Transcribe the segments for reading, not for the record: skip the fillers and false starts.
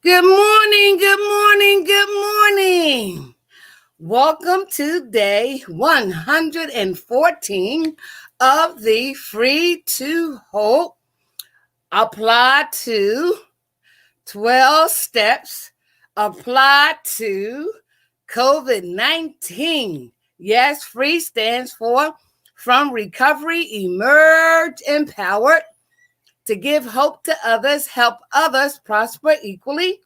Good morning, good morning, good morning. Welcome to day 114 of the Free to Hope Apply to 12 Steps Apply to COVID-19. Yes, FREE stands for From Recovery, Emerge, Empowered, to give hope to others, help others prosper equally,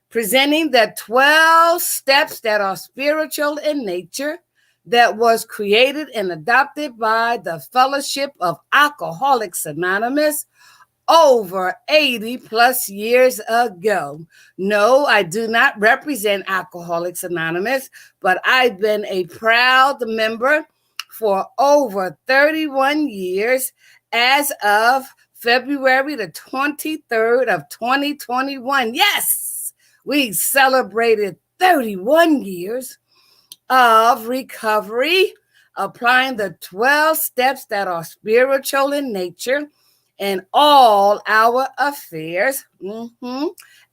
presenting the 12 steps that are spiritual in nature, that was created and adopted by the Fellowship of Alcoholics Anonymous over 80 plus years ago. No, I do not represent Alcoholics Anonymous, but I've been a proud member for over 31 years as of February the 23rd of 2021. Yes, we celebrated 31 years of recovery, applying the 12 steps that are spiritual in nature in all our affairs.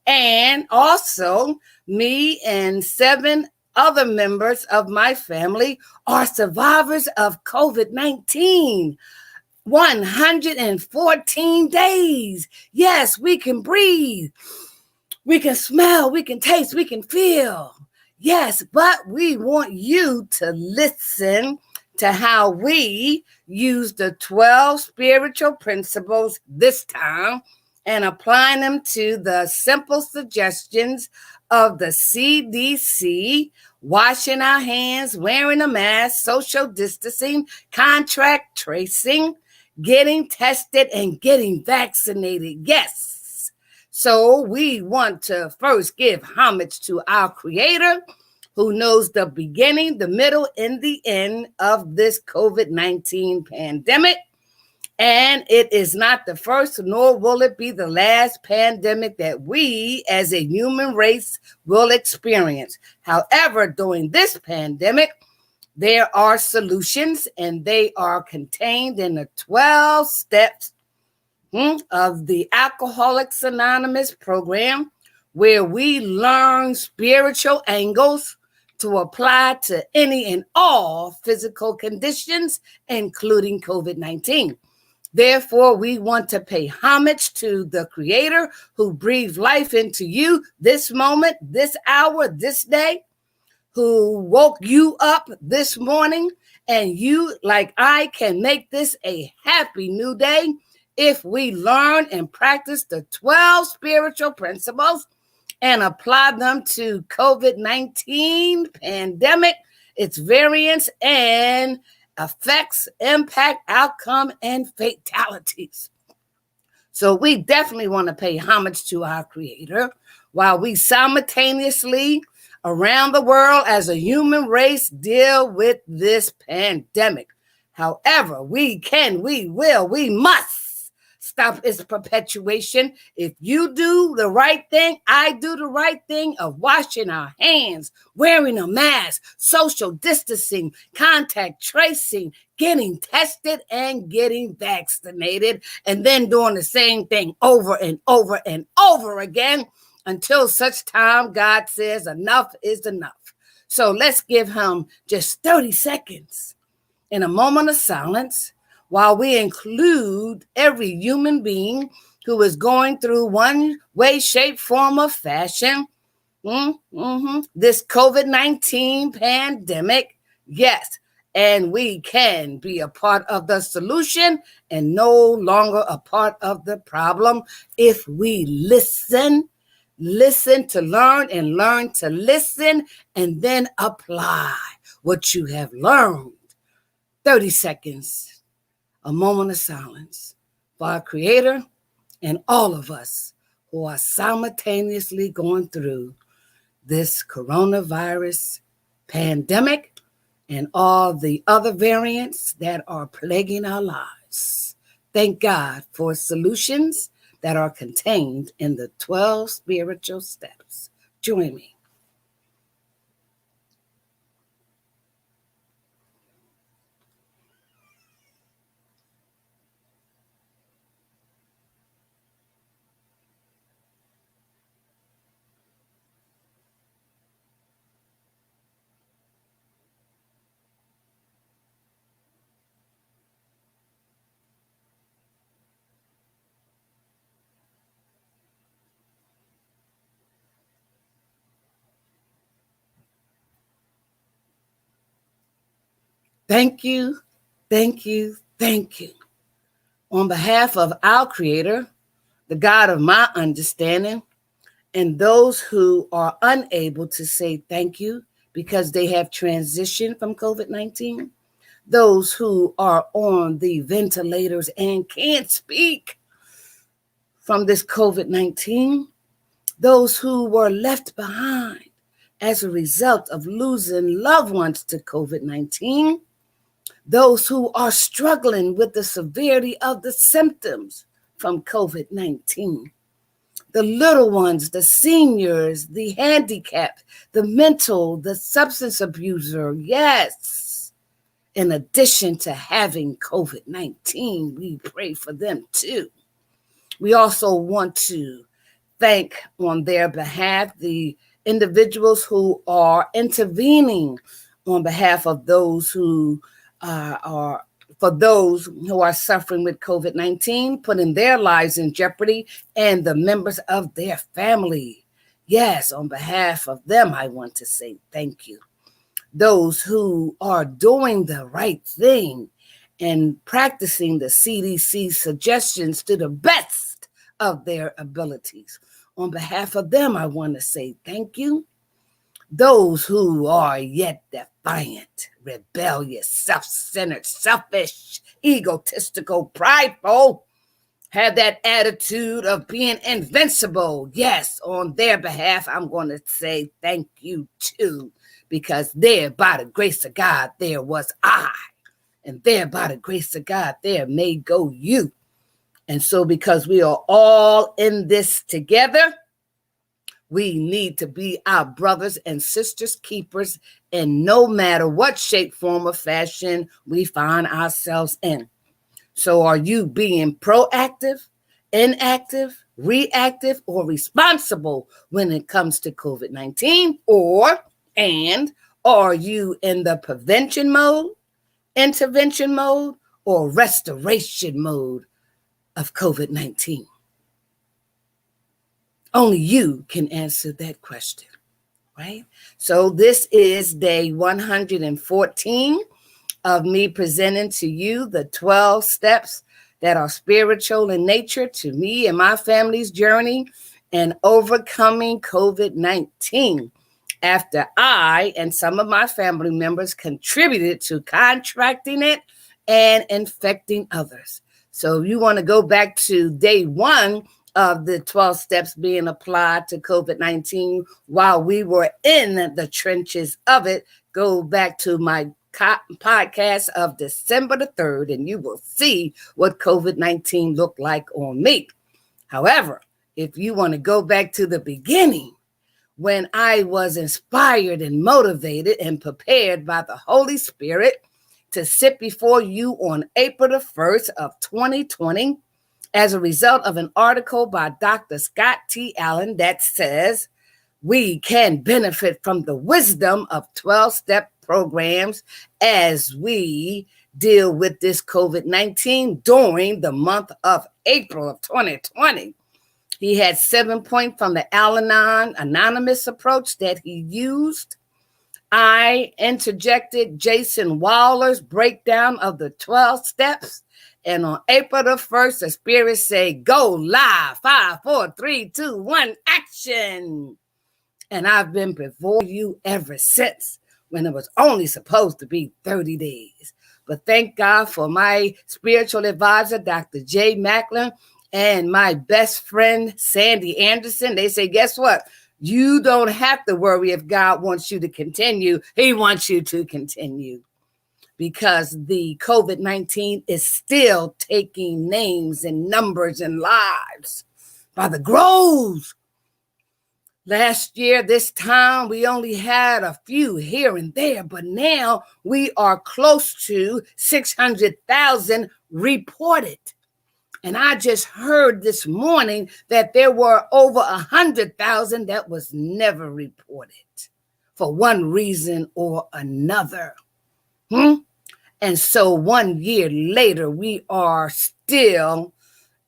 And also, me and 7 other members of my family are survivors of COVID-19. 114 days. Yes, we can breathe. We can smell, we can taste, we can feel. Yes, but we want you to listen to how we use the 12 spiritual principles this time and applying them to the simple suggestions of the CDC: washing our hands, wearing a mask, social distancing, contact tracing, getting tested, and getting vaccinated. Yes. So we want to first give homage to our Creator, who knows the beginning, the middle, and the end of this COVID-19 pandemic. And it is not the first, nor will it be the last pandemic that we as a human race will experience. However, during this pandemic, there are solutions, and they are contained in the 12 steps of the Alcoholics Anonymous program, where we learn spiritual angles to apply to any and all physical conditions, including COVID-19. Therefore, we want to pay homage to the Creator who breathed life into you this moment, this hour, this day, who woke you up this morning, and you, like I, can make this a happy new day if we learn and practice the 12 spiritual principles and apply them to COVID-19 pandemic, its variants and effects, impact, outcome, and fatalities. So we definitely want to pay homage to our Creator while we simultaneously around the world as a human race deal with this pandemic. However, we can, we will, we must stop its perpetuation. If you do the right thing, I do the right thing of washing our hands, wearing a mask, social distancing, contact tracing, getting tested, and getting vaccinated, and then doing the same thing over and over and over again until such time God says enough is enough. So let's give him just 30 seconds in a moment of silence while we include every human being who is going through one way, shape, form, or fashion this COVID-19 pandemic. Yes, and we can be a part of the solution and no longer a part of the problem if we listen to learn, and learn to listen, and then apply what you have learned. 30 seconds, a moment of silence for our Creator and all of us who are simultaneously going through this coronavirus pandemic and all the other variants that are plaguing our lives. Thank God for solutions that are contained in the 12 spiritual steps. Join me. Thank you, thank you, thank you. On behalf of our Creator, the God of my understanding, and those who are unable to say thank you because they have transitioned from COVID-19, those who are on the ventilators and can't speak from this COVID-19, those who were left behind as a result of losing loved ones to COVID-19, those who are struggling with the severity of the symptoms from COVID-19, the little ones, the seniors, the handicapped, the mental, the substance abuser, yes. In addition to having COVID-19, we pray for them too. We also want to thank on their behalf the individuals who are intervening on behalf of those who are for those who are suffering with COVID-19, putting their lives in jeopardy, and the members of their family. Yes, on behalf of them, I want to say thank you. Those who are doing the right thing and practicing the CDC suggestions to the best of their abilities. On behalf of them, I want to say thank you. Those who are yet defiant, rebellious, self-centered, selfish, egotistical, prideful, have that attitude of being invincible. Yes, on their behalf, I'm going to say thank you too, because there, by the grace of God, there was I. And there, by the grace of God, there may go you. And so because we are all in this together, we need to be our brothers and sisters keepers in no matter what shape, form, or fashion we find ourselves in. So are you being proactive, inactive, reactive, or responsible when it comes to COVID-19? And are you in the prevention mode, intervention mode, or restoration mode of COVID-19? Only you can answer that question, right? So this is day 114 of me presenting to you the 12 steps that are spiritual in nature to me and my family's journey in overcoming COVID-19 after I and some of my family members contributed to contracting it and infecting others. So you want to go back to day 1 of the 12 steps being applied to COVID-19 while we were in the trenches of it, go back to my podcast of December the 3rd, and you will see what COVID-19 looked like on me. However, if you want to go back to the beginning, when I was inspired and motivated and prepared by the Holy Spirit to sit before you on April the 1st of 2020, as a result of an article by Dr. Scott T. Allen that says we can benefit from the wisdom of 12-step programs as we deal with this COVID-19 during the month of April of 2020. He had 7 points from the Al-Anon anonymous approach that he used. I interjected Jason Waller's breakdown of the 12 steps. And on April the 1st, the Spirit say, go live, 5, 4, 3, 2, 1, action. And I've been before you ever since, when it was only supposed to be 30 days. But thank God for my spiritual advisor, Dr. J. Macklin, and my best friend, Sandy Anderson. They say, guess what? You don't have to worry if God wants you to continue. He wants you to continue. Because the COVID-19 is still taking names and numbers and lives by the groves. Last year, this time, we only had a few here and there, but now we are close to 600,000 reported. And I just heard this morning that there were over 100,000 that was never reported for one reason or another. And so 1 year later, we are still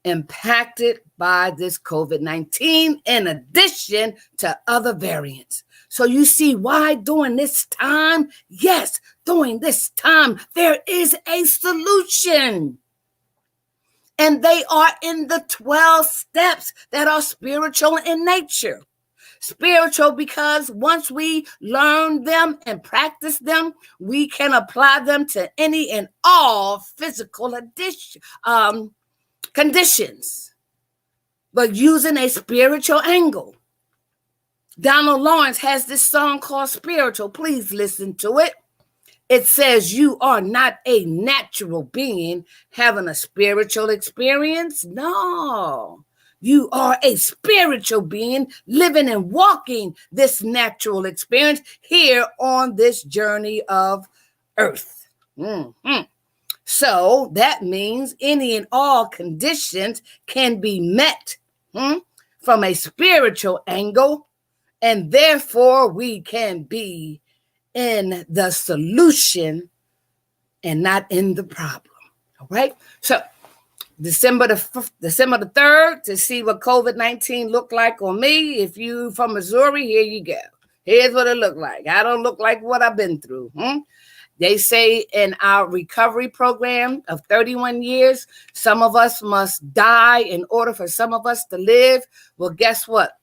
impacted by this COVID-19 in addition to other variants. So you see why during this time, yes, during this time, there is a solution. And they are in the 12 steps that are spiritual in nature. Spiritual because once we learn them and practice them, we can apply them to any and all physical conditions, but using a spiritual angle. Donald Lawrence has this song called Spiritual. Please listen to it. It says you are not a natural being having a spiritual experience. No, you are a spiritual being living and walking this natural experience here on this journey of earth. Mm-hmm. So that means any and all conditions can be met from a spiritual angle, and therefore we can be in the solution and not in the problem. All right. So December the 3rd to see what COVID-19 looked like on me. If you from Missouri, here you go. Here's what it looked like. I don't look like what I've been through. They say in our recovery program of 31 years, some of us must die in order for some of us to live. Well, guess what?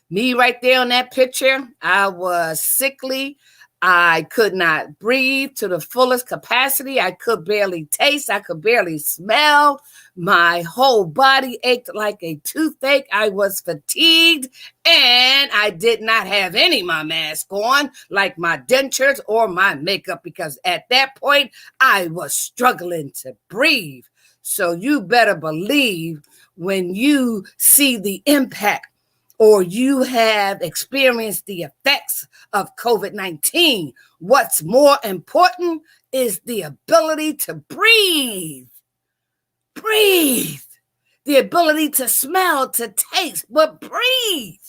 Me right there on that picture, I was sickly. I could not breathe to the fullest capacity. I could barely taste. I could barely smell. My whole body ached like a toothache. I was fatigued, and I did not have any of my mask on, like my dentures or my makeup, because at that point, I was struggling to breathe. So you better believe when you see the impact or you have experienced the effects of COVID-19, what's more important is the ability to breathe. Breathe. The ability to smell, to taste, but breathe.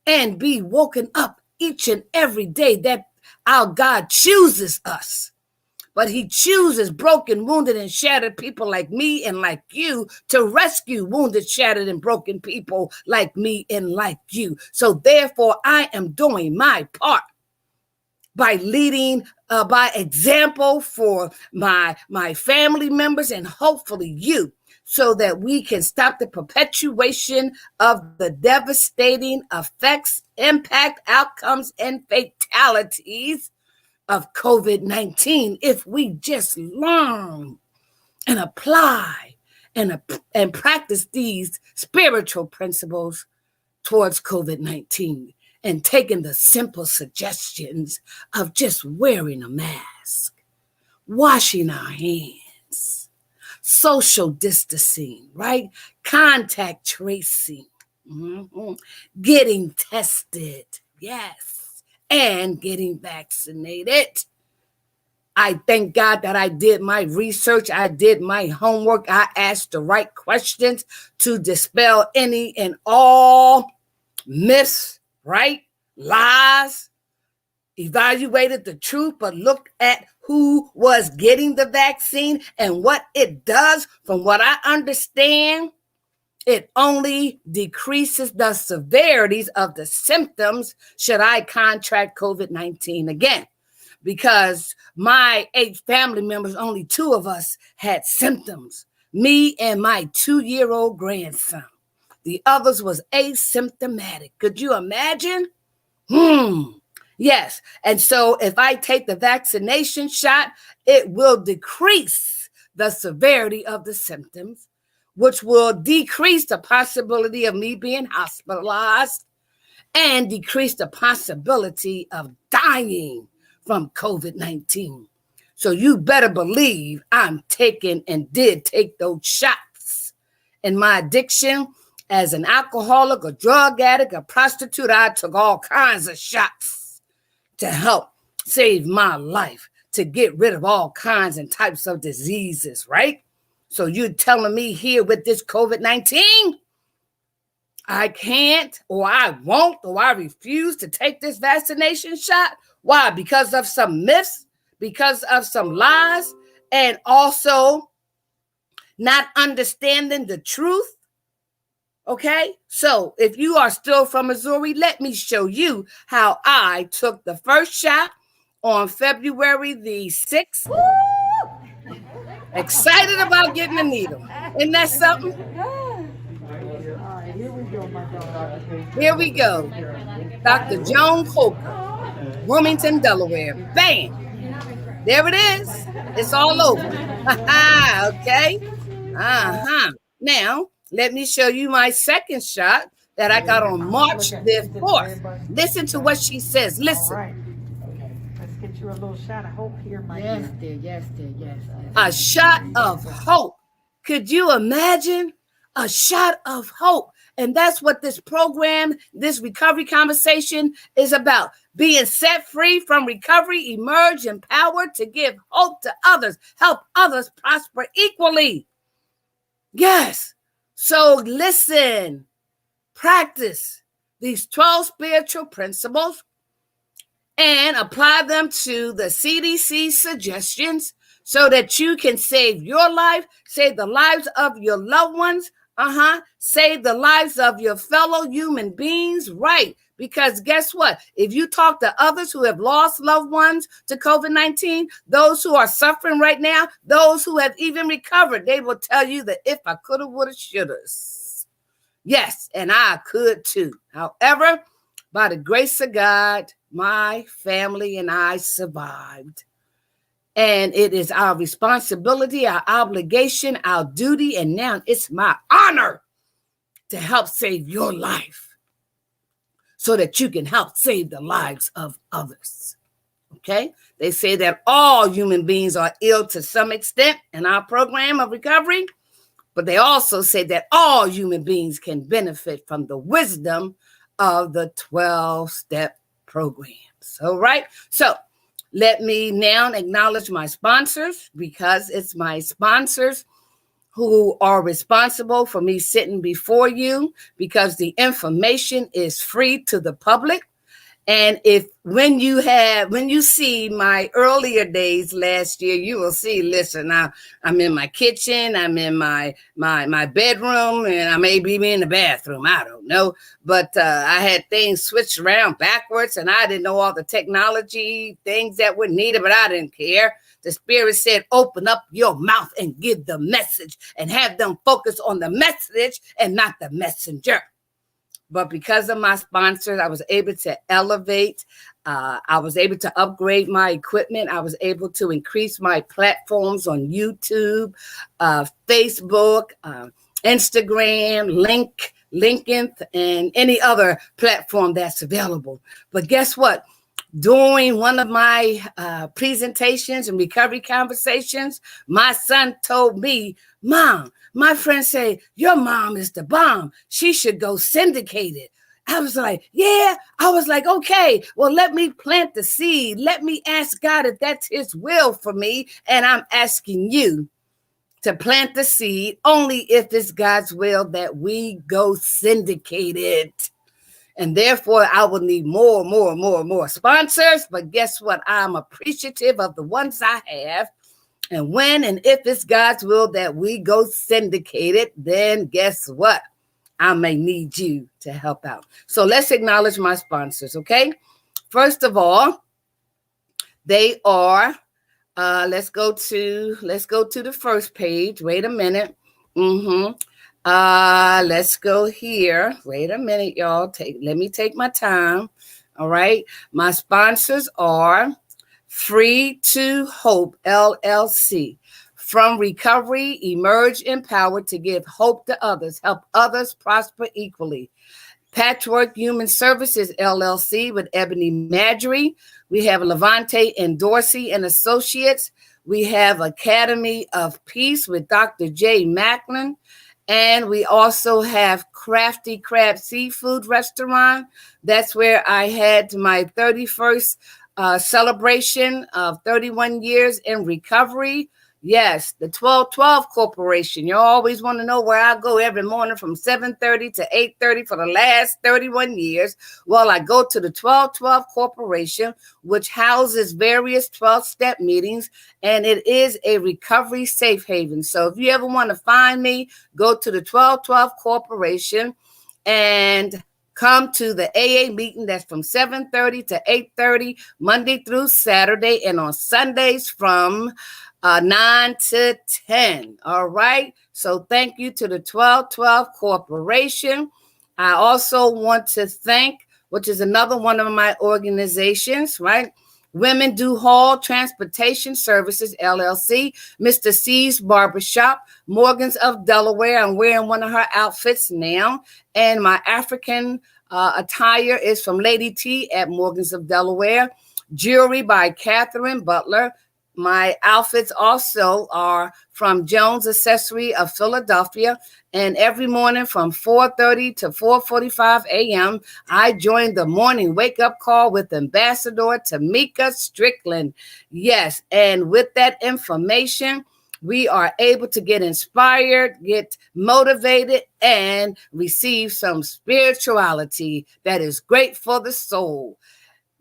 And be woken up each and every day that our God chooses us. But he chooses broken, wounded, and shattered people like me and like you to rescue wounded, shattered, and broken people like me and like you. So therefore, I am doing my part by leading by example for my family members and hopefully you, so that we can stop the perpetuation of the devastating effects, impact, outcomes, and fatalities of COVID-19 if we just learn and apply and practice these spiritual principles towards COVID-19 and taking the simple suggestions of just wearing a mask, washing our hands, social distancing, right? Contact tracing, getting tested, yes, and getting vaccinated. I thank God that I did my research. I did my homework. I asked the right questions to dispel any and all myths, right? Lies. Evaluated the truth, but looked at who was getting the vaccine and what it does. From what I understand, it only decreases the severities of the symptoms should I contract COVID-19 again. Because my 8 family members, only 2 of us had symptoms. Me and my 2-year-old grandson. The others was asymptomatic. Could you imagine? Yes. And so if I take the vaccination shot, it will decrease the severity of the symptoms, which will decrease the possibility of me being hospitalized and decrease the possibility of dying from COVID-19. So you better believe I'm taking and did take those shots. In my addiction, as an alcoholic, a drug addict, a prostitute, I took all kinds of shots to help save my life, to get rid of all kinds and types of diseases, right? So you're telling me here with this COVID-19, I can't, or I won't, or I refuse to take this vaccination shot? Why? Because of some myths, because of some lies, and also not understanding the truth? Okay, so if you are still from Missouri, let me show you how I took the first shot on February the 6th. Excited about getting a needle. Isn't that something? Here we go, my daughter. Here we go. Dr. Joan Coker, Wilmington, Delaware. Bam! There it is. It's all over. Okay. Now, let me show you my second shot that I got on March the 4th. Listen to what she says. Listen. All right. Let's get you a little shot of hope here, my dear. Yes. A shot of hope. Could you imagine? A shot of hope. And that's what this program, this recovery conversation is about. Being set free from recovery, emerge empowered to give hope to others, help others prosper equally. Yes. So listen, practice these 12 spiritual principles and apply them to the CDC suggestions so that you can save your life, save the lives of your loved ones, save the lives of your fellow human beings, right? Because guess what? If you talk to others who have lost loved ones to COVID-19, those who are suffering right now, those who have even recovered, they will tell you that if I coulda, woulda, shoulda. Yes, and I could too. However, by the grace of God, my family and I survived. And it is our responsibility, our obligation, our duty, and now it's my honor to help save your life so that you can help save the lives of others. Okay? They say that all human beings are ill to some extent in our program of recovery, but they also say that all human beings can benefit from the wisdom of the 12-step programs. All right? So let me now acknowledge my sponsors, because it's my sponsors who are responsible for me sitting before you, because the information is free to the public. And when you see my earlier days last year, you will see, listen, now I'm in my kitchen, I'm in my bedroom, and I may be in the bathroom. I don't know. But I had things switched around backwards, and I didn't know all the technology things that were needed, but I didn't care. The Spirit said, open up your mouth and give the message and have them focus on the message and not the messenger. But because of my sponsors, I was able to elevate. I was able to upgrade my equipment. I was able to increase my platforms on YouTube, Facebook, Instagram, LinkedIn, and any other platform that's available. But guess what? During one of my presentations and recovery conversations, my son told me, Mom, my friends say, your mom is the bomb. She should go syndicated. I was like, yeah. I was like, okay, well, let me plant the seed. Let me ask God if that's his will for me. And I'm asking you to plant the seed only if it's God's will that we go syndicated. And therefore, I will need more sponsors. But guess what? I'm appreciative of the ones I have. And when and if it's God's will that we go syndicated, then guess what? I may need you to help out. So let's acknowledge my sponsors, okay? First of all, they are, let's go to the first page. Wait a minute. Let's go here. Wait a minute, y'all. Let me take my time. All right. My sponsors are Free to Hope, LLC. From recovery, emerge empowered to give hope to others, help others prosper equally. Patchwork Human Services, LLC with Ebony Madry. We have Levante and Dorsey and Associates. We have Academy of Peace with Dr. J. Macklin. And we also have Crafty Crab Seafood Restaurant. That's where I had my 31st celebration of 31 years in recovery. Yes, the 1212 Corporation. You always want to know where I go every morning from 7:30 to 8:30 for the last 31 years. Well, I go to the 1212 Corporation, which houses various 12-step meetings, and it is a recovery safe haven. So if you ever want to find me, go to the 1212 Corporation. and come to the AA meeting. That's from 7:30 to 8:30, Monday through Saturday, and on Sundays from 9 to 10. All right. So thank you to the 1212 Corporation. I also want to thank, which is another one of my organizations, right? Women Do Hall Transportation Services, LLC, Mr. C's Barbershop, Morgan's of Delaware. I'm wearing one of her outfits now. And my African attire is from Lady T at Morgan's of Delaware. Jewelry by Catherine Butler. My outfits also are from Jones Accessory of Philadelphia. And every morning from 4:30 to 4:45 a.m., I join the morning wake-up call with Ambassador Tamika Strickland. Yes, and with that information, we are able to get inspired, get motivated, and receive some spirituality that is great for the soul.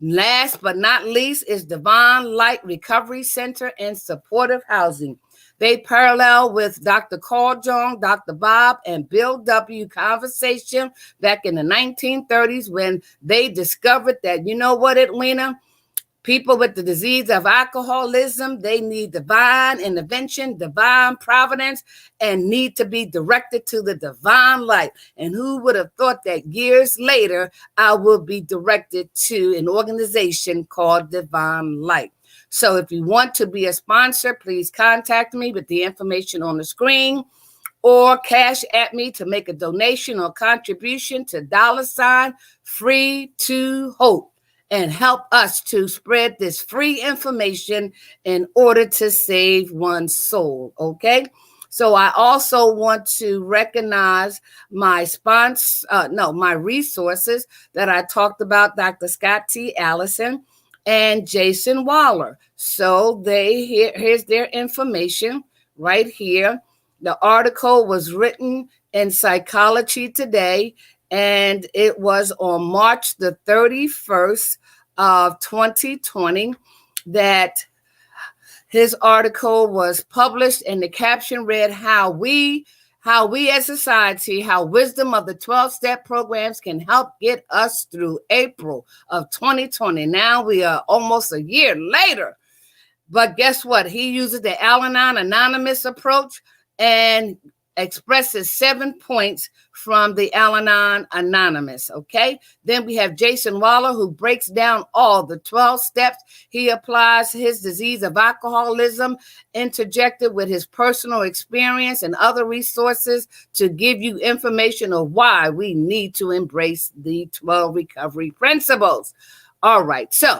Last but not least is Divine Light Recovery Center and Supportive Housing. They parallel with Dr. Carl Jung, Dr. Bob, and Bill W. conversation back in the 1930s when they discovered that, you know what, Edwina? People with the disease of alcoholism, they need divine intervention, divine providence, and need to be directed to the divine light. And who would have thought that years later, I will be directed to an organization called Divine Light. So if you want to be a sponsor, please contact me with the information on the screen, or cash at me to make a donation or contribution to $Free to Hope, and help us to spread this free information in order to save one's soul, okay? So I also want to recognize my my resources that I talked about, Dr. Scott T. Allison and Jason Waller. So here's their information right here. The article was written in Psychology Today, and it was on March the 31st of 2020 that his article was published, and the caption read, how we as society, how wisdom of the 12-step programs can help get us through April of 2020. Now we are almost a year later. But guess what? He uses the Al-Anon Anonymous approach and expresses 7 points from the Al-Anon Anonymous, okay? Then we have Jason Waller, who breaks down all the 12 steps. He applies his disease of alcoholism, interjected with his personal experience and other resources to give you information of why we need to embrace the 12 recovery principles. All right, so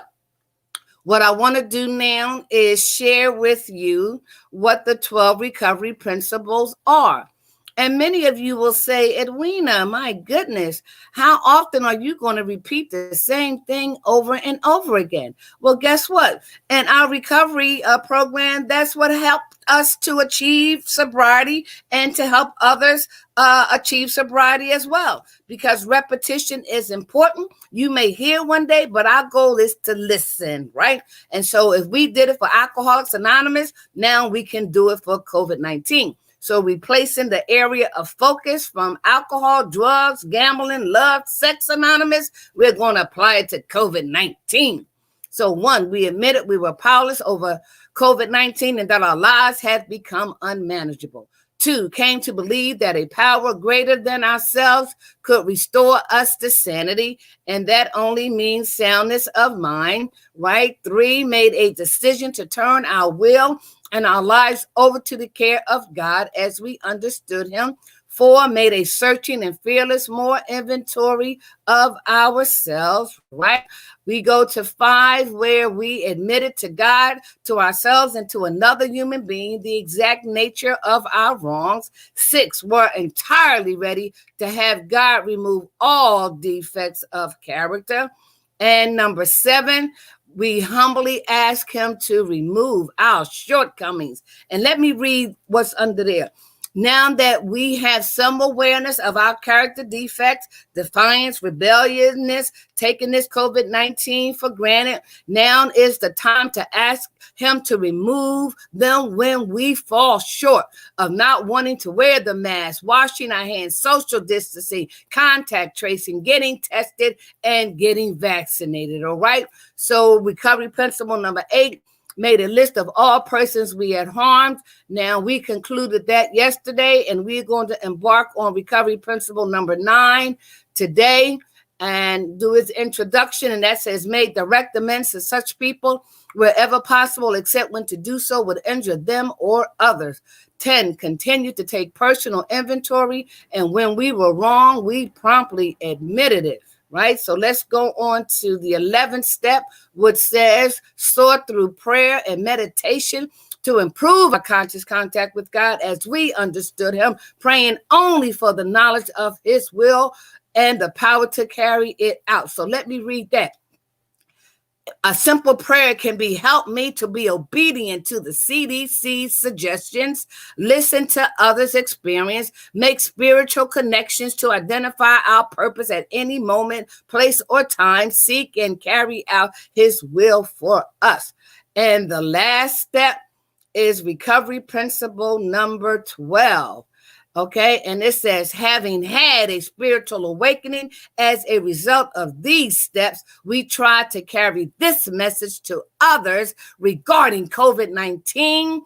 what I want to do now is share with you what the 12 recovery principles are. And many of you will say, Edwina, my goodness, how often are you going to repeat the same thing over and over again? Well, guess what? In our recovery program, that's what helped us to achieve sobriety and to help others achieve sobriety as well, because repetition is important. You may hear one day, but our goal is to listen, right? And so if we did it for Alcoholics Anonymous, now we can do it for COVID-19. So replacing the area of focus from alcohol, drugs, gambling, love, sex anonymous, we're going to apply it to COVID-19. So 1, we admitted we were powerless over COVID-19 and that our lives had become unmanageable. 2, came to believe that a power greater than ourselves could restore us to sanity, and that only means soundness of mind, right? 3, made a decision to turn our will and our lives over to the care of God as we understood him. 4, made a searching and fearless more inventory of ourselves, right? We go to 5, where we admitted to God, to ourselves, and to another human being the exact nature of our wrongs. 6, we're entirely ready to have God remove all defects of character. And number 7, we humbly ask him to remove our shortcomings. And let me read what's under there. Now that we have some awareness of our character defects, defiance, rebelliousness, taking this COVID-19 for granted, now is the time to ask him to remove them when we fall short of not wanting to wear the mask, washing our hands, social distancing, contact tracing, getting tested, and getting vaccinated. All right. So recovery principle number 8 made a list of all persons we had harmed. Now, we concluded that yesterday, and we're going to embark on recovery principle number 9 today and do its introduction. And that says, make direct amends to such people wherever possible, except when to do so would injure them or others. 10, continue to take personal inventory. And when we were wrong, we promptly admitted it. Right? So let's go on to the 11th step, which says sort through prayer and meditation to improve our conscious contact with God as we understood him, praying only for the knowledge of his will and the power to carry it out. So let me read that. A simple prayer can be, help me to be obedient to the CDC's suggestions, listen to others' experience, make spiritual connections to identify our purpose at any moment, place, or time, seek and carry out his will for us. And the last step is recovery principle number 12. Okay, and it says, having had a spiritual awakening as a result of these steps, we try to carry this message to others regarding COVID-19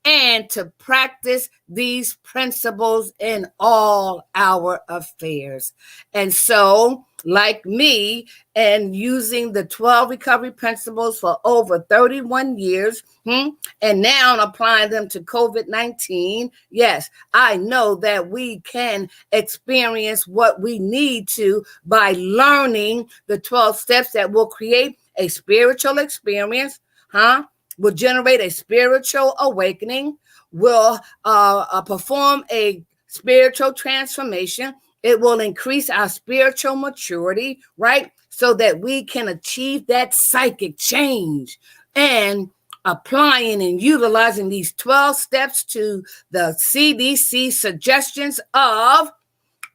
and to practice these principles in all our affairs. And so, like me, and using the 12 recovery principles for over 31 years, and now applying them to COVID-19, yes, I know that we can experience what we need to by learning the 12 steps that will create a spiritual experience, will generate a spiritual awakening, will perform a spiritual transformation. It will increase our spiritual maturity, right? So that we can achieve that psychic change. And applying and utilizing these 12 steps to the CDC suggestions of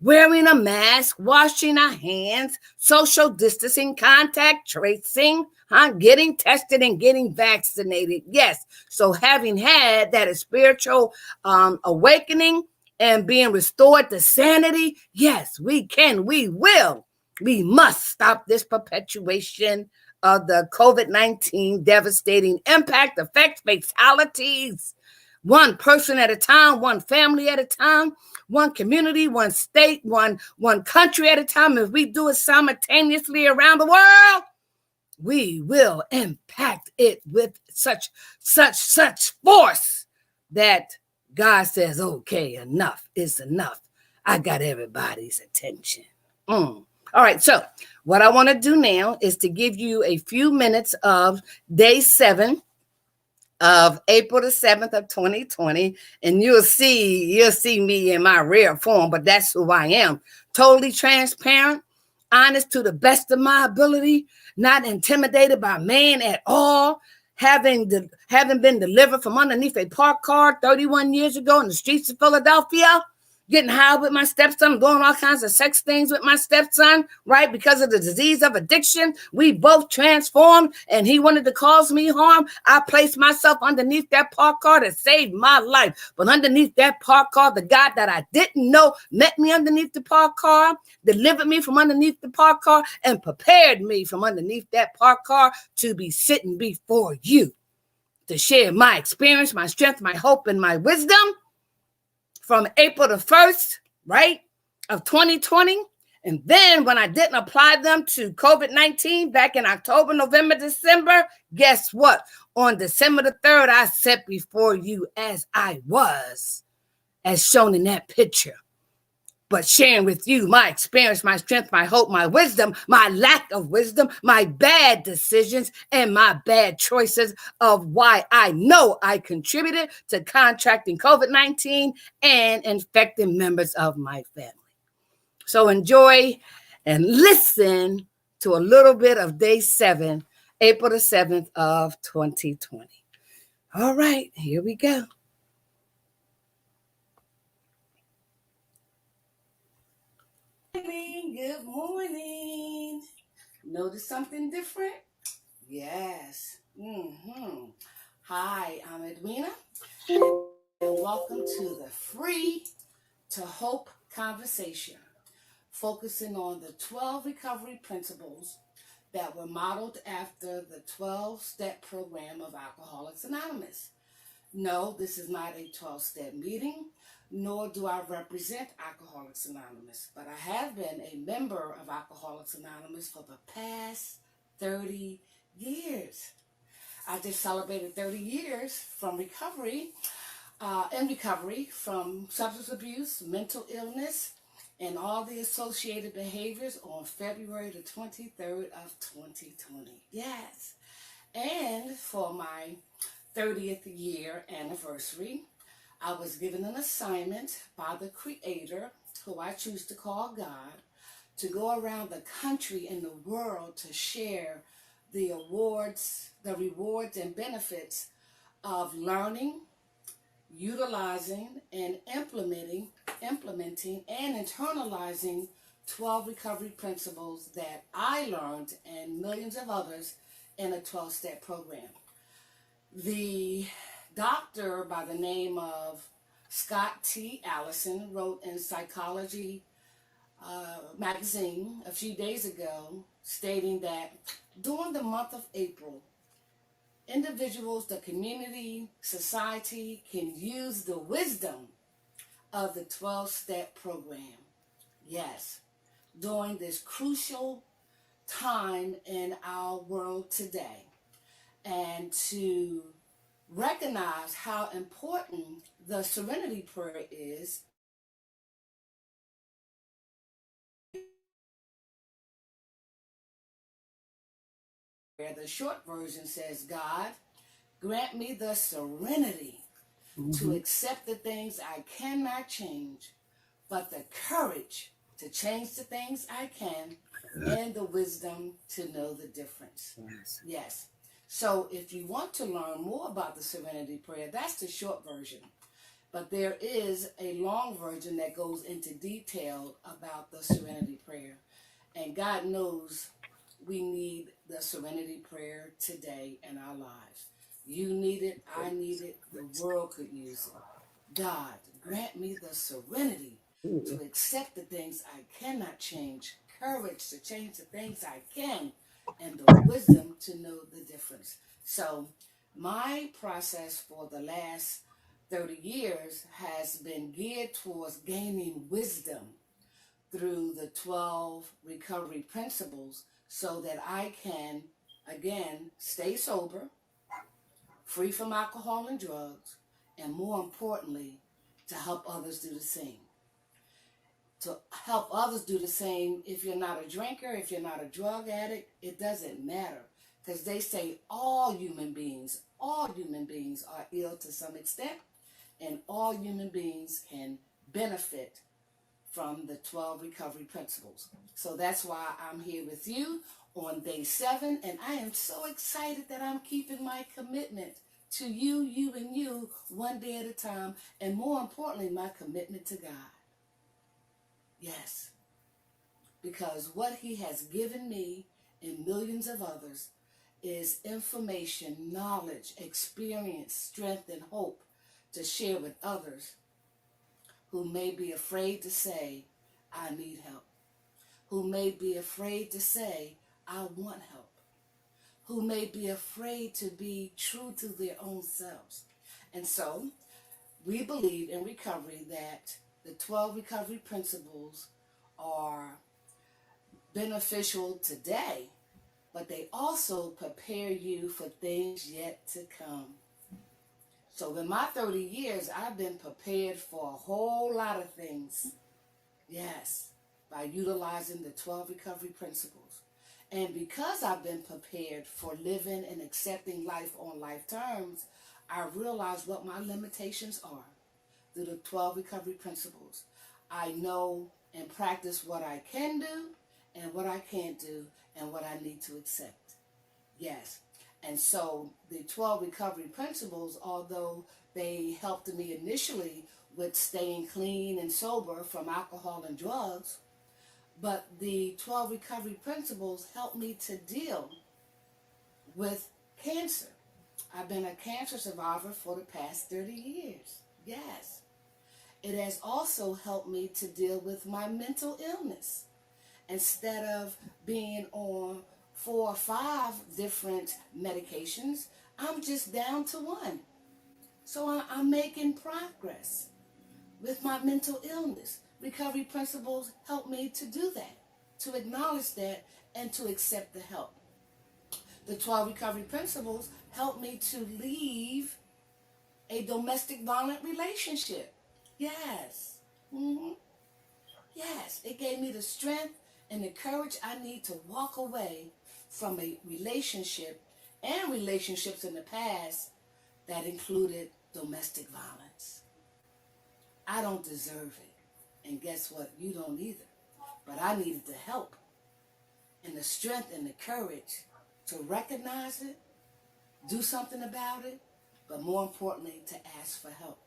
wearing a mask, washing our hands, social distancing, contact tracing, getting tested and getting vaccinated. Yes. So having had that spiritual awakening and being restored to sanity, yes, we can, we will, we must stop this perpetuation of the COVID-19 devastating impact, effects, fatalities, one person at a time, one family at a time, one community, one state, one country at a time. If we do it simultaneously around the world, we will impact it with such force that God says, okay, enough is enough. I got everybody's attention. All right, so what I want to do now is to give you a few minutes of day 7 of April the 7th of 2020, and you'll see me in my rare form, but that's who I am. Totally transparent, honest to the best of my ability, not intimidated by man at all, having been delivered from underneath a parked car 31 years ago in the streets of Philadelphia, getting high with my stepson, doing all kinds of sex things with my stepson, right? Because of the disease of addiction, we both transformed, and he wanted to cause me harm. I placed myself underneath that parked car to save my life. But underneath that parked car, the God that I didn't know met me underneath the parked car, delivered me from underneath the parked car, and prepared me from underneath that parked car to be sitting before you to share my experience, my strength, my hope, and my wisdom from April the 1st, right, of 2020. And then when I didn't apply them to COVID-19 back in October, November, December, guess what? On December the 3rd, I sat before you as I was, as shown in that picture. But sharing with you my experience, my strength, my hope, my wisdom, my lack of wisdom, my bad decisions, and my bad choices of why I know I contributed to contracting COVID-19 and infecting members of my family. So enjoy and listen to a little bit of day 7, April the 7th of 2020. All right, here we go. Good morning. Notice something different? Yes. Hi, I'm Edwina, and welcome to the Free to Hope conversation, focusing on the 12 recovery principles that were modeled after the 12-step program of Alcoholics Anonymous. No, this is not a 12-step meeting, nor do I represent Alcoholics Anonymous, but I have been a member of Alcoholics Anonymous for the past 30 years. I just celebrated 30 years from recovery, from substance abuse, mental illness, and all the associated behaviors on February the 23rd of 2020. Yes. And for my 30th year anniversary, I was given an assignment by the Creator, who I choose to call God, to go around the country and the world to share the rewards and benefits of learning, utilizing, and implementing and internalizing 12 recovery principles that I learned and millions of others in a 12-step program. The doctor by the name of Scott T. Allison wrote in Psychology magazine a few days ago, stating that during the month of April, individuals, the community, society can use the wisdom of the 12-step program. Yes, during this crucial time in our world today, and to recognize how important the Serenity Prayer is. The short version says, God, grant me the serenity to accept the things I cannot change, but the courage to change the things I can, and the wisdom to know the difference. Yes. So if you want to learn more about the Serenity Prayer, that's the short version. But there is a long version that goes into detail about the Serenity Prayer. And God knows we need the Serenity Prayer today in our lives. You need it, I need it, the world could use it. God, grant me the serenity to accept the things I cannot change, courage to change the things I can, and the wisdom to know the difference. So my process for the last 30 years has been geared towards gaining wisdom through the 12 recovery principles so that I can, again, stay sober, free from alcohol and drugs, and more importantly, to help others do the same. To help others do the same, if you're not a drinker, if you're not a drug addict, it doesn't matter. Because they say all human beings are ill to some extent, and all human beings can benefit from the 12 recovery principles. So that's why I'm here with you on day 7, and I am so excited that I'm keeping my commitment to you, and you, one day at a time, and more importantly, my commitment to God. Yes, because what He has given me and millions of others is information, knowledge, experience, strength, and hope to share with others who may be afraid to say, I need help, who may be afraid to say, I want help, who may be afraid to be true to their own selves. And so we believe in recovery that the 12 recovery principles are beneficial today, but they also prepare you for things yet to come. So in my 30 years, I've been prepared for a whole lot of things. Yes, by utilizing the 12 recovery principles. And because I've been prepared for living and accepting life on life terms, I realize what my limitations are through the 12 recovery principles. I know and practice what I can do and what I can't do and what I need to accept. Yes. And so the 12 recovery principles, although they helped me initially with staying clean and sober from alcohol and drugs, But the 12 recovery principles help me to deal with cancer. I've been a cancer survivor for the past 30 years. Yes. It has also helped me to deal with my mental illness. Instead of being on 4 or 5 different medications, I'm just down to one. So I'm making progress with my mental illness. Recovery principles help me to do that, to acknowledge that, and to accept the help. The 12 recovery principles help me to leave a domestic violent relationship. Yes. Yes, it gave me the strength and the courage I need to walk away from a relationship and relationships in the past that included domestic violence. I don't deserve it. And guess what? You don't either. But I needed the help and the strength and the courage to recognize it, do something about it, but more importantly, to ask for help.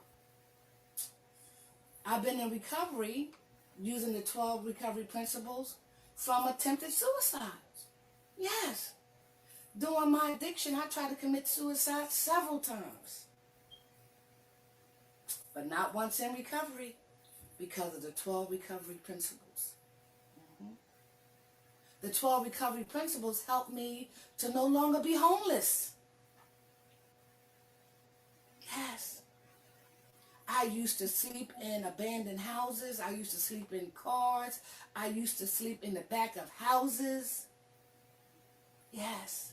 I've been in recovery using the 12 recovery principles from attempted suicides. Yes. During my addiction, I tried to commit suicide several times. But not once in recovery because of the 12 recovery principles. The 12 recovery principles helped me to no longer be homeless. Yes. I used to sleep in abandoned houses. I used to sleep in cars. I used to sleep in the back of houses. Yes.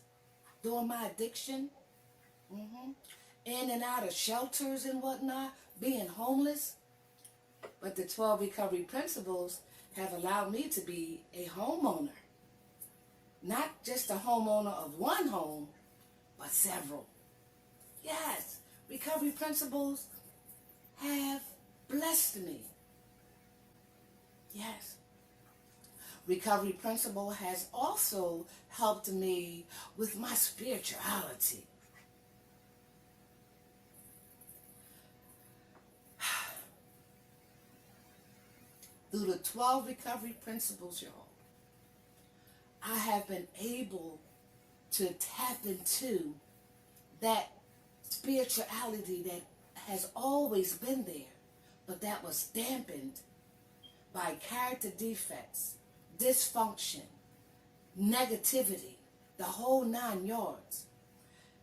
During my addiction. In and out of shelters and whatnot. Being homeless. But the 12 recovery principles have allowed me to be a homeowner. Not just a homeowner of one home, but several. Yes. Recovery principles have blessed me. Yes. Recovery principle has also helped me with my spirituality. Through the 12 recovery principles, y'all, I have been able to tap into that spirituality that has always been there, but that was dampened by character defects, dysfunction, negativity, the whole 9 yards.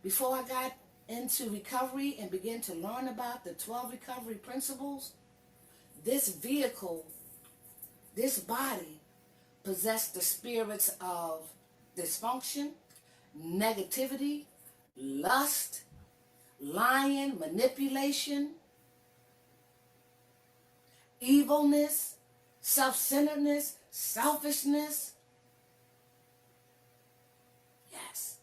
Before I got into recovery and began to learn about the 12 recovery principles, this vehicle, this body, possessed the spirits of dysfunction, negativity, lust, lying, manipulation, evilness, self-centeredness, selfishness. Yes.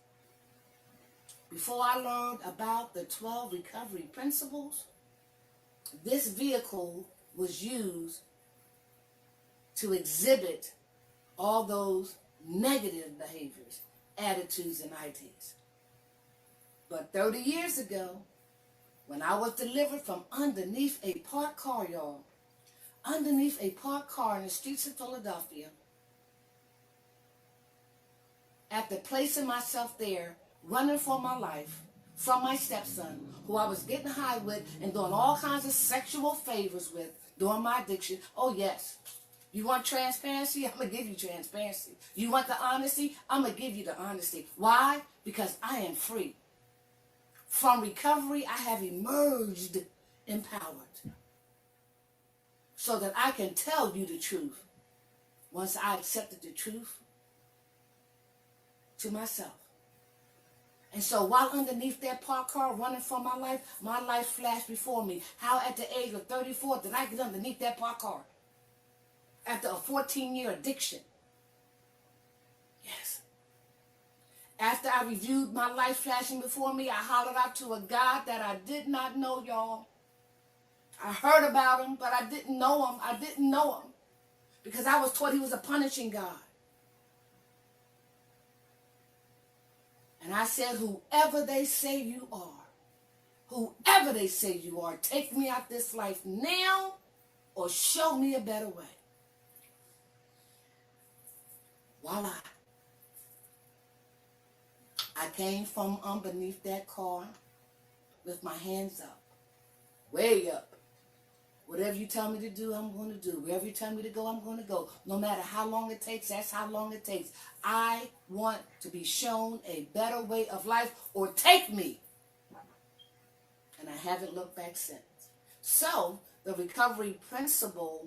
Before I learned about the 12 recovery principles, this vehicle was used to exhibit all those negative behaviors, attitudes, and ideas. But 30 years ago, when I was delivered from underneath a parked car, y'all, underneath a parked car in the streets of Philadelphia, after placing myself there, running for my life, from my stepson, who I was getting high with and doing all kinds of sexual favors with during my addiction. Oh, yes. You want transparency? I'm going to give you transparency. You want the honesty? I'm going to give you the honesty. Why? Because I am free. From recovery, I have emerged empowered so that I can tell you the truth once I accepted the truth to myself. And so while underneath that parked car running for my life flashed before me. How at the age of 34 did I get underneath that parked car? After a 14-year addiction. Yes. After I reviewed my life flashing before me, I hollered out to a God that I did not know, y'all. I heard about him, but I didn't know him. I didn't know him because I was taught he was a punishing God. And I said, whoever they say you are, take me out this life now or show me a better way. voila. I came from underneath that car with my hands up, way up. Whatever you tell me to do, I'm going to do. Wherever you tell me to go, I'm going to go. No matter how long it takes, that's how long it takes. I want to be shown a better way of life, or take me. And I haven't looked back since. So, the recovery principle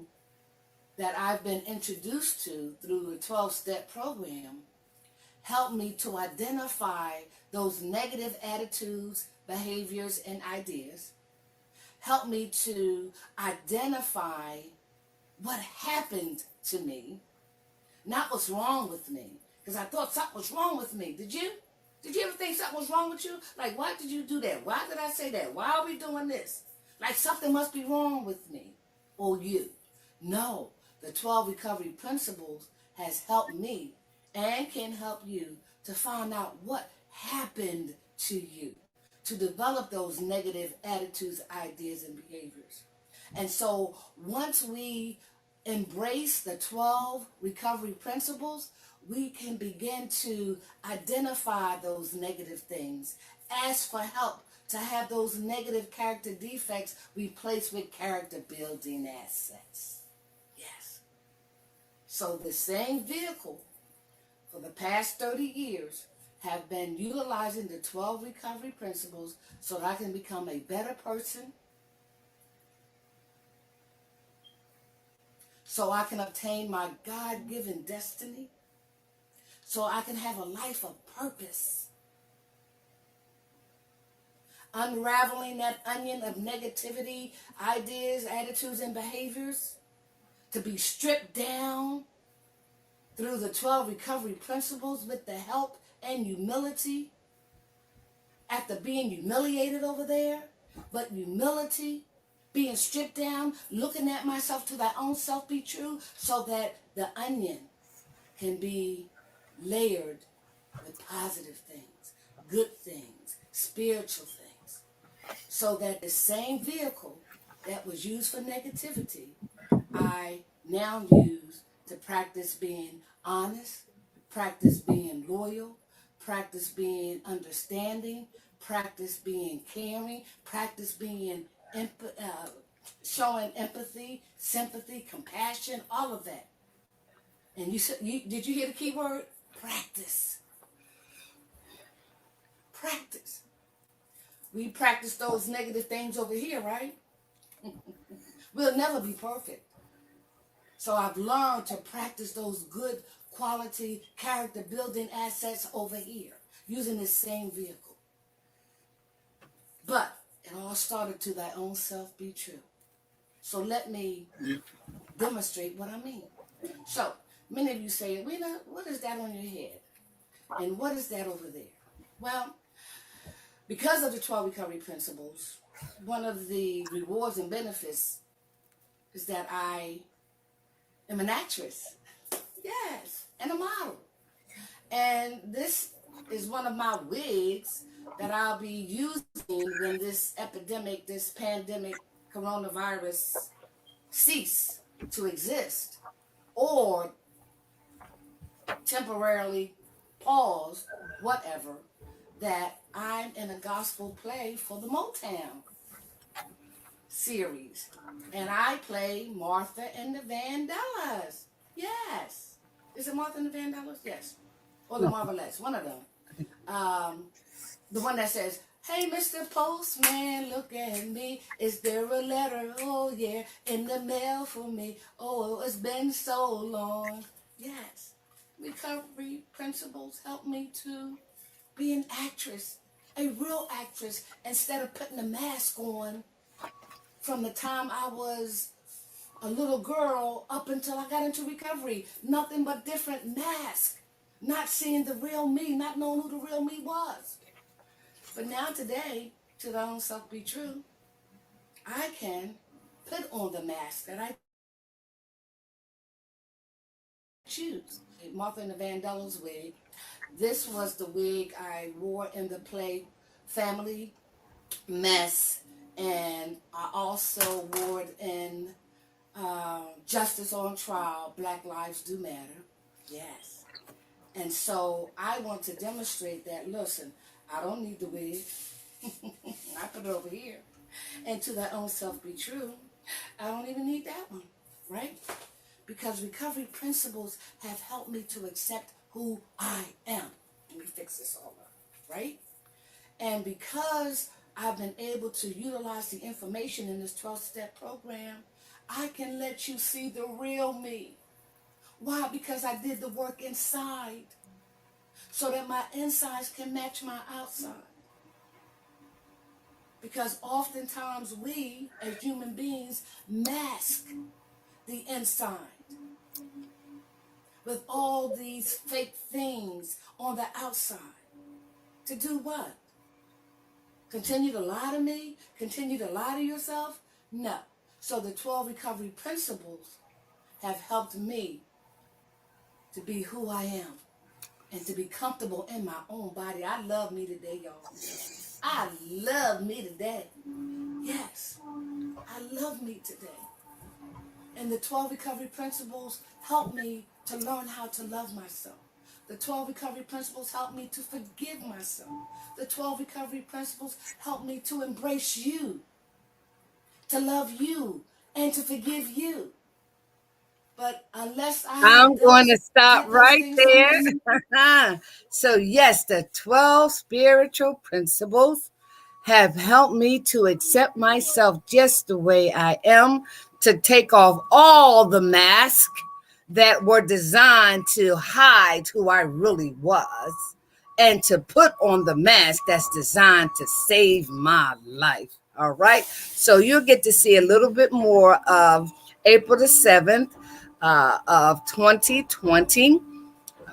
that I've been introduced to through the 12-step program helped me to identify those negative attitudes, behaviors, and ideas. Helped me to identify what happened to me, not what's wrong with me. Because I thought something was wrong with me. Did you? Did you ever think something was wrong with you? Like, why did you do that? Why did I say that? Why are we doing this? Like something must be wrong with me or you. No, the 12 recovery principles has helped me and can help you to find out what happened to you, to develop those negative attitudes, ideas, and behaviors. And so once we embrace the 12 recovery principles, we can begin to identify those negative things, ask for help to have those negative character defects replaced with character building assets. Yes. So the same vehicle for the past 30 years have been utilizing the 12 recovery principles so that I can become a better person, so I can obtain my God-given destiny, so I can have a life of purpose. Unraveling that onion of negativity, ideas, attitudes, and behaviors, to be stripped down through the 12 recovery principles with the help and humility, after being humiliated over there, but humility, being stripped down, looking at myself, to thy own self be true, so that the onion can be layered with positive things, good things, spiritual things, so that the same vehicle that was used for negativity, I now use to practice being honest, practice being loyal, practice being understanding, practice being caring, practice being showing empathy, sympathy, compassion, all of that. And did you hear the key word? Practice. Practice. We practice those negative things over here, right? We'll never be perfect. So I've learned to practice those good quality character building assets over here, using this same vehicle. But it all started to thy own self be true. So let me demonstrate what I mean. So many of you say, Edwina, what is that on your head? And what is that over there? Well, because of the 12 recovery principles, one of the rewards and benefits is that I am an actress. Yes, and a model. And this is one of my wigs that I'll be using when this epidemic, this pandemic, coronavirus cease to exist, or temporarily pause, whatever, that I'm in a gospel play for the Motown series. And I play Martha and the Vandellas. Yes. Is it Martha and the Vandellas? Yes. Or the Marvelettes, one of them. The one that says, hey, Mr. Postman, look at me. Is there a letter, oh yeah, in the mail for me? Oh, it's been so long. Yes. Recovery principles help me to be an actress, a real actress, instead of putting a mask on from the time I was a little girl up until I got into recovery. Nothing but different masks. Not seeing the real me, not knowing who the real me was. But now today, to thy own self be true, I can put on the mask that I choose. Martha and the Vandellas wig. This was the wig I wore in the play Family Mess, and I also wore it in Justice on Trial, Black Lives Do Matter. Yes. And so I want to demonstrate that, listen, I don't need the wig. I put it over here. And to thy own self be true, I don't even need that one, right? Because recovery principles have helped me to accept who I am. Let me fix this all up, right? And because I've been able to utilize the information in this 12-step program, I can let you see the real me. Why? Because I did the work inside so that my insides can match my outside. Because oftentimes we, as human beings, mask the inside with all these fake things on the outside. To do what? Continue to lie to me? Continue to lie to yourself? No. So the 12 recovery principles have helped me to be who I am and to be comfortable in my own body. I love me today, y'all. I love me today. Yes, I love me today. And the 12 recovery principles help me to learn how to love myself. The 12 recovery principles help me to forgive myself. The 12 recovery principles help me to embrace you, to love you, and to forgive you. But unless I'm going to stop get those right things there. So, yes, the 12 spiritual principles have helped me to accept myself just the way I am, to take off all the masks that were designed to hide who I really was, and to put on the mask that's designed to save my life. All right. So you'll get to see a little bit more of April the 7th of 2020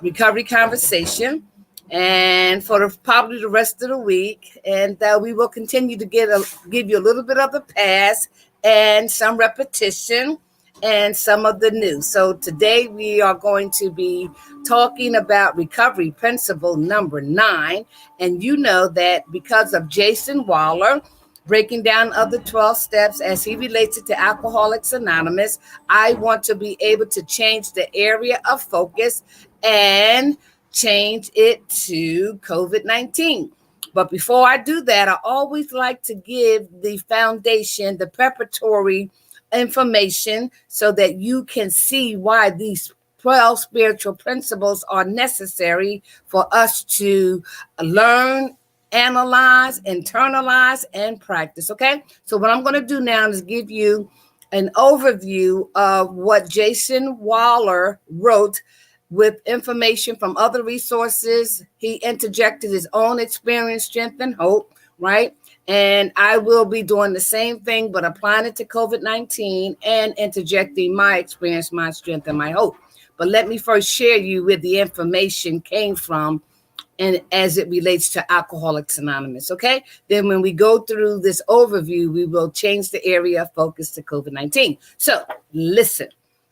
recovery conversation, and for probably the rest of the week. And we will continue to give you a little bit of the past and some repetition and some of the new. So today we are going to be talking about recovery principle number 9. And you know that because of Jason Waller breaking down of the 12 steps as he relates it to Alcoholics Anonymous, I want to be able to change the area of focus and change it to COVID-19. But before I do that, I always like to give the foundation, the preparatory information, so that you can see why these 12 spiritual principles are necessary for us to learn, analyze, internalize, and practice. Okay. So what I'm going to do now is give you an overview of what Jason Waller wrote with information from other resources. He interjected his own experience, strength, and hope, right? And I will be doing the same thing, but applying it to COVID-19 and interjecting my experience, my strength, and my hope. But let me first share you where the information came from and as it relates to Alcoholics Anonymous, okay? Then when we go through this overview, we will change the area of focus to COVID-19. So listen,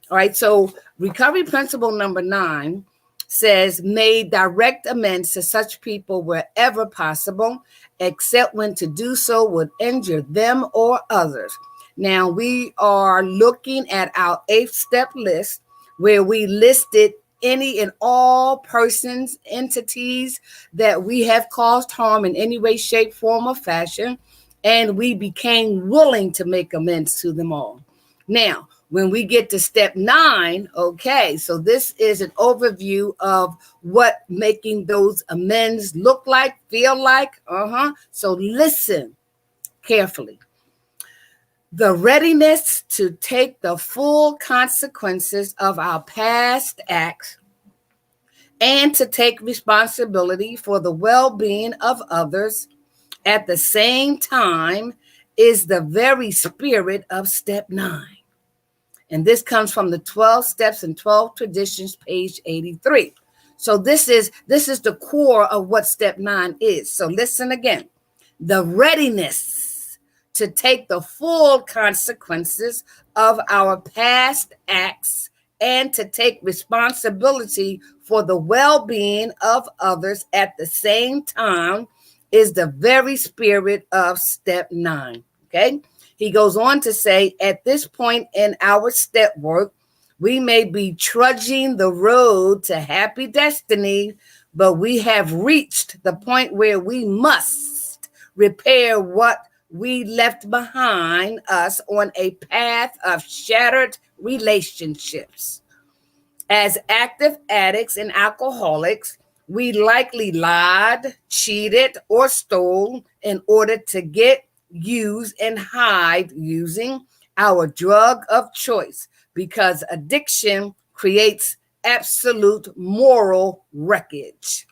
all right? So recovery principle number 9 says, made direct amends to such people wherever possible, except when to do so would injure them or others. Now, we are looking at our 8th step list where we listed any and all persons, entities that we have caused harm in any way, shape, form, or fashion, and we became willing to make amends to them all. Now, when we get to step 9, okay, so this is an overview of what making those amends look like, feel like. So listen carefully. The readiness to take the full consequences of our past acts and to take responsibility for the well-being of others at the same time is the very spirit of step 9. And this comes from the 12 Steps and 12 Traditions, page 83. So this is the core of what step 9 is. So listen again. The readiness to take the full consequences of our past acts and to take responsibility for the well-being of others at the same time is the very spirit of step 9. Okay. He goes on to say, at this point in our step work, We may be trudging the road to happy destiny, but we have reached the point where we must repair what we left behind us on a path of shattered relationships. As active addicts and alcoholics, we likely lied, cheated, or stole in order to get, use, and hide using our drug of choice because addiction creates absolute moral wreckage.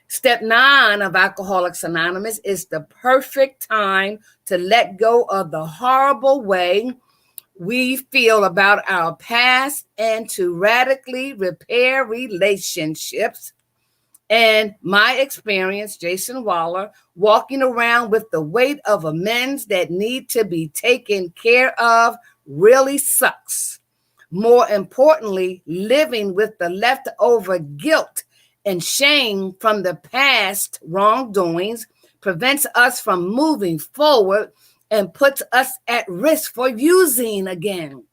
Step 9 of Alcoholics Anonymous is the perfect time to let go of the horrible way we feel about our past and to radically repair relationships. And my experience, Jason Waller, walking around with the weight of amends that need to be taken care of really sucks. More importantly, living with the leftover guilt and shame from the past wrongdoings prevents us from moving forward and puts us at risk for using again.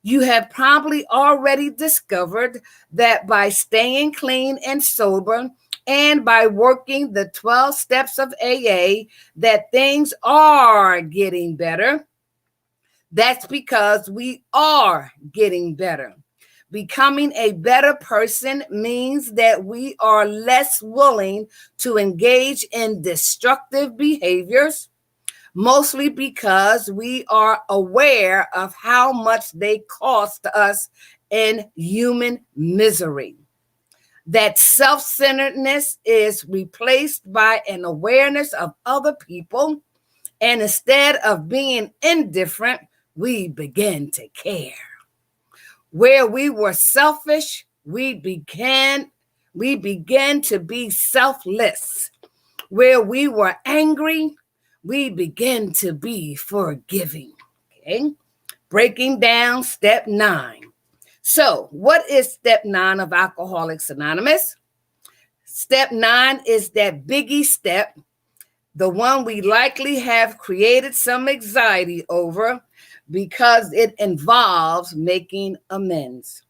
You have probably already discovered that by staying clean and sober and by working the 12 steps of AA, that things are getting better. That's because we are getting better. Becoming a better person means that we are less willing to engage in destructive behaviors, mostly because we are aware of how much they cost us in human misery. That self-centeredness is replaced by an awareness of other people, and instead of being indifferent, we begin to care. Where we were selfish, we began to be selfless. Where we were angry, we begin to be forgiving. Okay? Breaking down step 9. So, what is step 9 of Alcoholics Anonymous? Step 9 is that biggie step, the one we likely have created some anxiety over because it involves making amends.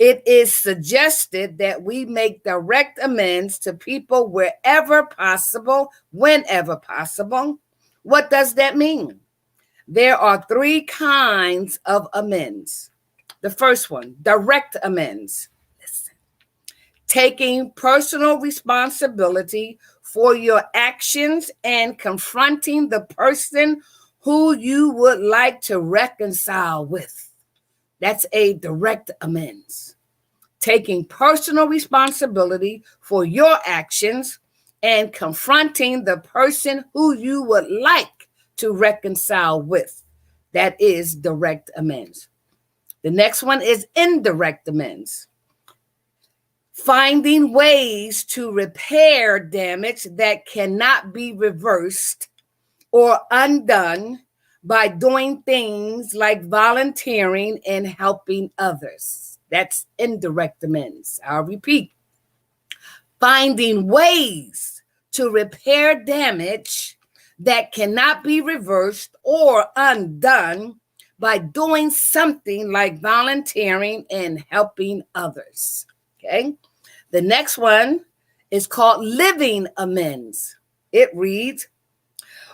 It is suggested that we make direct amends to people wherever possible, whenever possible. What does that mean? There are 3 kinds of amends. The first one, direct amends. Listen. Taking personal responsibility for your actions and confronting the person who you would like to reconcile with. That's a direct amends. Taking personal responsibility for your actions and confronting the person who you would like to reconcile with. That is direct amends. The next one is indirect amends. Finding ways to repair damage that cannot be reversed or undone by doing things like volunteering and helping others. That's indirect amends. I'll repeat. Finding ways to repair damage that cannot be reversed or undone by doing something like volunteering and helping others. Okay. The next one is called living amends. It reads,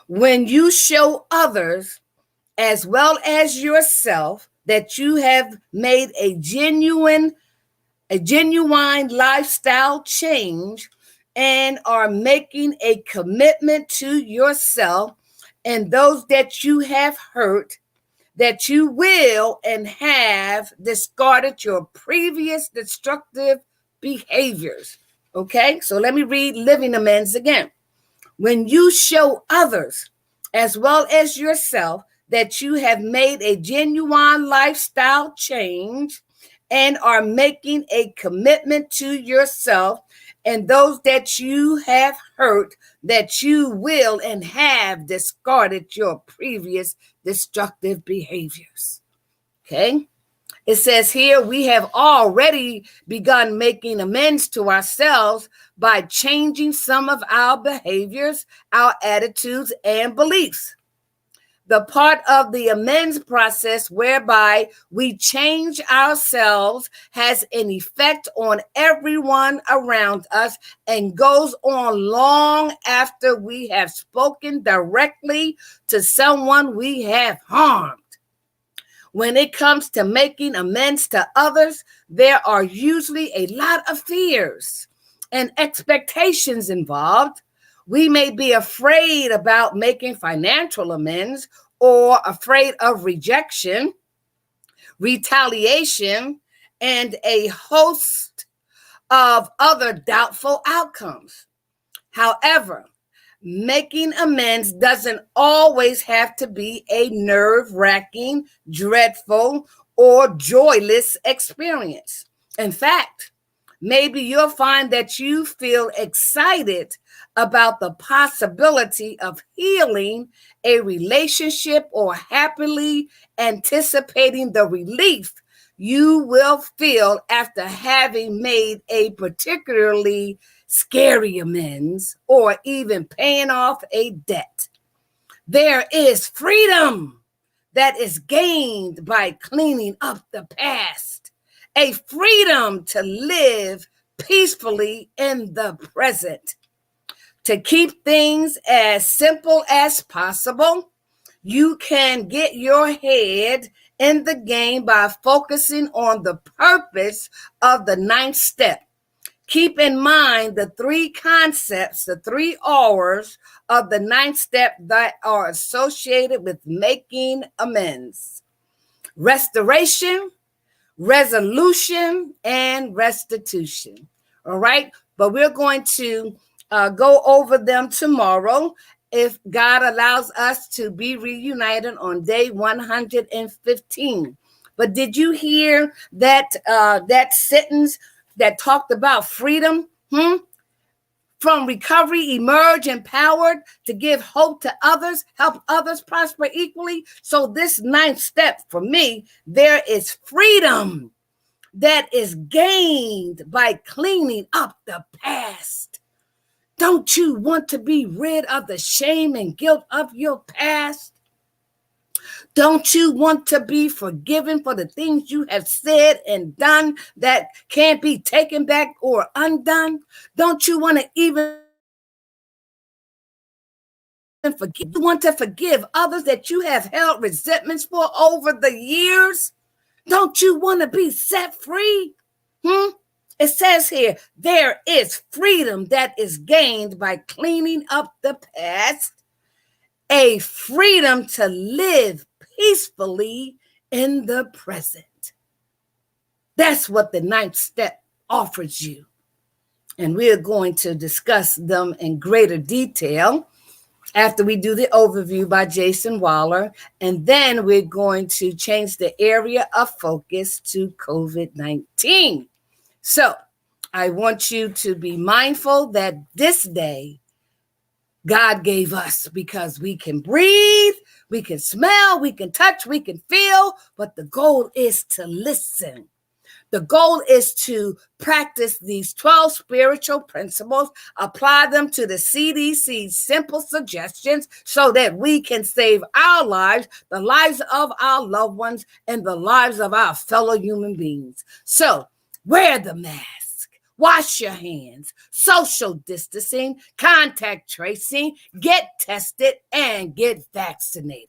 when you show others as well as yourself that you have made a genuine lifestyle change and are making a commitment to yourself and those that you have hurt, that you will and have discarded your previous destructive behaviors. Okay, so let me read living amends again. When you show others as well as yourself that you have made a genuine lifestyle change and are making a commitment to yourself and those that you have hurt, that you will and have discarded your previous destructive behaviors. Okay? It says here, we have already begun making amends to ourselves by changing some of our behaviors, our attitudes, and beliefs. the part of the amends process whereby we change ourselves has an effect on everyone around us and goes on long after we have spoken directly to someone we have harmed. When it comes to making amends to others, there are usually a lot of fears and expectations involved. We may be afraid about making financial amends or afraid of rejection, retaliation, and a host of other doubtful outcomes. However, making amends doesn't always have to be a nerve-wracking, dreadful, or joyless experience. In fact, maybe you'll find that you feel excited about the possibility of healing a relationship or happily anticipating the relief you will feel after having made a particularly scary amends or even paying off a debt. There is freedom that is gained by cleaning up the past, a freedom to live peacefully in the present. To keep things as simple as possible, you can get your head in the game by focusing on the purpose of the 9th step. Keep in mind the 3 concepts, the 3 R's of the 9th step that are associated with making amends: restoration, resolution, and restitution. All right. But we're going to go over them tomorrow if God allows us to be reunited on day 115. But did you hear that sentence that talked about freedom? From recovery, emerge empowered to give hope to others, help others prosper equally. So this 9th step for me, there is freedom that is gained by cleaning up the past. Don't you want to be rid of the shame and guilt of your past? Don't you want to be forgiven for the things you have said and done that can't be taken back or undone? Don't you want to even forgive? You want to forgive others that you have held resentments for over the years? Don't you want to be set free? It says here, there is freedom that is gained by cleaning up the past, a freedom to live peacefully in the present. That's what the 9th step offers you. And we're going to discuss them in greater detail after we do the overview by Jason Waller. And then we're going to change the area of focus to COVID-19. So I want you to be mindful that this day God gave us because we can breathe, we can smell, we can touch, we can feel, but the goal is to listen. The goal is to practice these 12 spiritual principles, apply them to the CDC's simple suggestions so that we can save our lives, the lives of our loved ones, and the lives of our fellow human beings. So wear the mask, wash your hands, social distancing, contact tracing, get tested, and get vaccinated.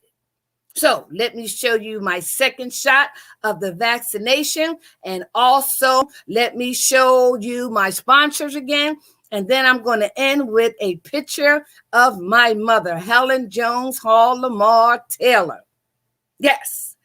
So let me show you my second shot of the vaccination, and also let me show you my sponsors again. And then I'm going to end with a picture of my mother, Helen Jones Hall Lamar Taylor. Yes,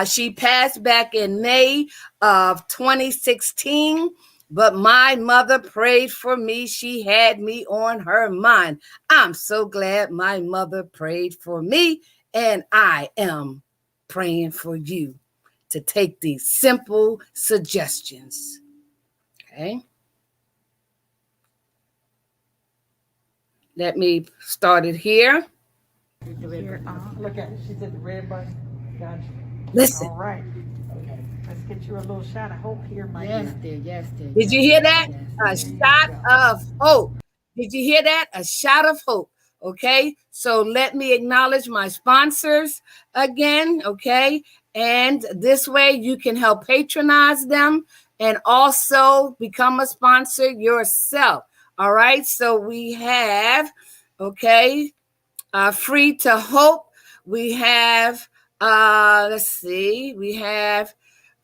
she passed back in May of 2016. But my mother prayed for me. She had me on her mind. I'm so glad my mother prayed for me. And I am praying for you to take these simple suggestions. Okay. Let me start it here. Here, look at it. She's at the red button. Gotcha. Listen. All right. Let's get you a little shot of hope here, my dear. Yes, dear. Did you hear that? A shot of hope. Did you hear that? A shot of hope. Okay, so let me acknowledge my sponsors again. Okay, and this way you can help patronize them and also become a sponsor yourself. All right, so we have, okay, Free to Hope. We have, let's see, we have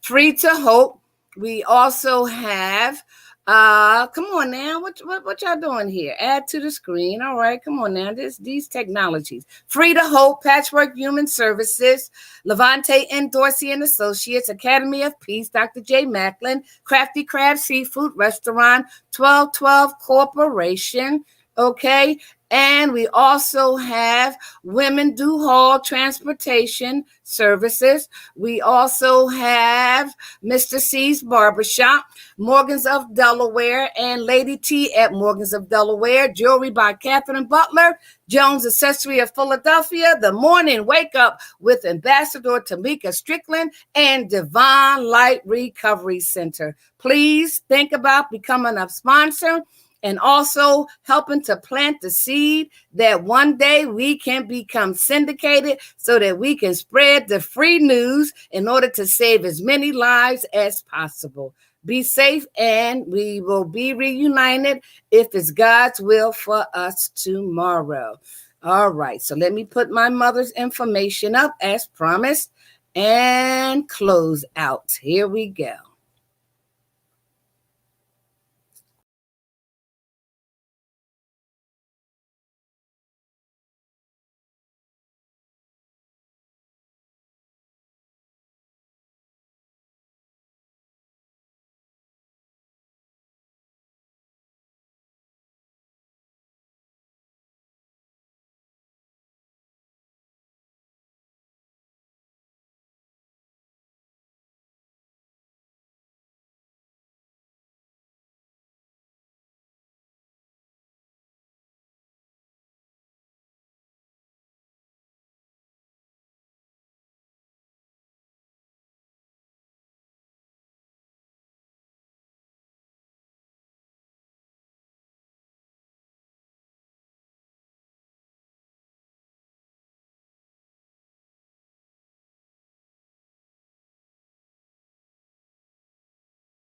Free to Hope. We also have, come on now, what y'all doing here? Add to the screen. All right, come on now. These technologies. Free to Hope, Patchwork Human Services, Levante and Dorsey and Associates, Academy of Peace, Dr. J. Macklin, Crafty Crab Seafood Restaurant, 1212 Corporation. Okay, and we also have Women Do Haul Transportation Services. We also have Mr. C's Barbershop, Morgans of Delaware, and Lady T at Morgans of Delaware, Jewelry by Catherine Butler, Jones Accessory of Philadelphia, The Morning Wake Up with Ambassador Tamika Strickland, and Divine Light Recovery Center. Please think about becoming a sponsor and also helping to plant the seed that one day we can become syndicated so that we can spread the free news in order to save as many lives as possible. Be safe, and we will be reunited if it's God's will for us tomorrow. All right, so let me put my mother's information up as promised and close out. Here we go.